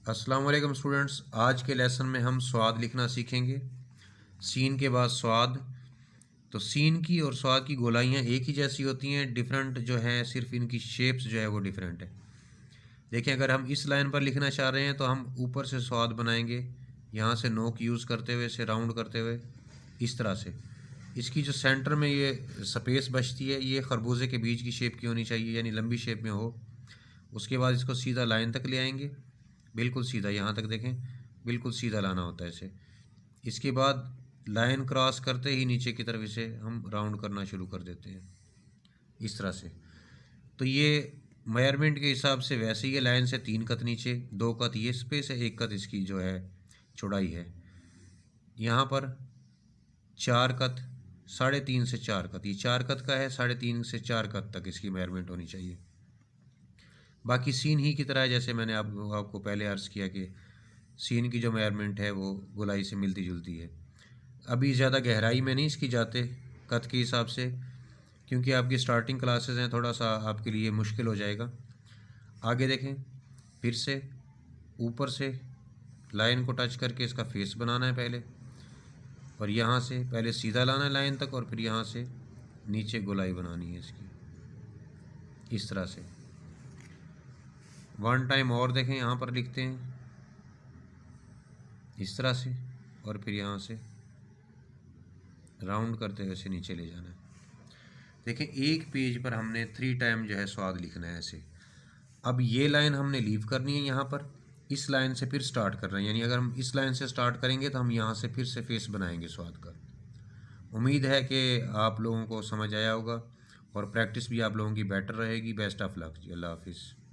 अस्सलाम वालेकुम स्टूडेंट्स। आज के लेसन में हम स्वाद लिखना सीखेंगे। सीन के बाद स्वाद। तो सीन की और स्वाद की गोलाइयाँ एक ही जैसी होती हैं, डिफरेंट जो है सिर्फ इनकी शेप्स जो है वो डिफरेंट है। देखिए, अगर हम इस लाइन पर लिखना चाह रहे हैं तो हम ऊपर से स्वाद बनाएंगे, यहाँ से नोक यूज़ करते हुए, इसे राउंड करते हुए इस तरह से। इसकी जो सेंटर में ये स्पेस बचती है, ये खरबूजे के बीज की शेप की होनी चाहिए, यानी लंबी शेप में हो। उसके बाद इसको सीधा लाइन तक ले आएंगे, बिल्कुल सीधा, यहाँ तक देखें, बिल्कुल सीधा लाना होता है इसे। इसके बाद लाइन क्रॉस करते ही नीचे की तरफ इसे हम राउंड करना शुरू कर देते हैं इस तरह से। तो ये मेजरमेंट के हिसाब से वैसे ही लाइन से 3 कत नीचे, 2 कत ये स्पेस है, 1 कत इसकी जो है चौड़ाई है। यहाँ पर 4 कत, 3.5 से 4 कत, ये 4 कत का है, 3.5 से 4 कत तक इसकी मेजरमेंट होनी चाहिए। बाकी सीन ही की तरह है, जैसे मैंने आपको पहले अर्ज़ किया कि सीन की जो मेजरमेंट है वो गोलाई से मिलती जुलती है। अभी ज़्यादा गहराई में नहीं इसकी जाते कत के हिसाब से, क्योंकि आपकी स्टार्टिंग क्लासेस हैं, थोड़ा सा आपके लिए मुश्किल हो जाएगा। आगे देखें, फिर से ऊपर से लाइन को टच करके इसका फेस बनाना है पहले, और यहाँ से पहले सीधा लाना है लाइन तक, और फिर यहाँ से नीचे गोलाई बनानी है इसकी इस तरह से। 1 टाइम और देखें, यहाँ पर लिखते हैं इस तरह से, और फिर यहाँ से राउंड करते हुए इसे नीचे ले जाना है। देखें, एक पेज पर हमने 3 टाइम जो है स्वाद लिखना है ऐसे। अब ये लाइन हमने लीव करनी है, यहाँ पर इस लाइन से फिर स्टार्ट कर रहे हैं, यानी अगर हम इस लाइन से स्टार्ट करेंगे तो हम यहाँ से फिर से फेस बनाएंगे स्वाद का। उम्मीद है कि आप लोगों को समझ आया होगा और प्रैक्टिस भी आप लोगों की बेटर रहेगी। बेस्ट ऑफ लक जी, अल्लाह हाफिज़।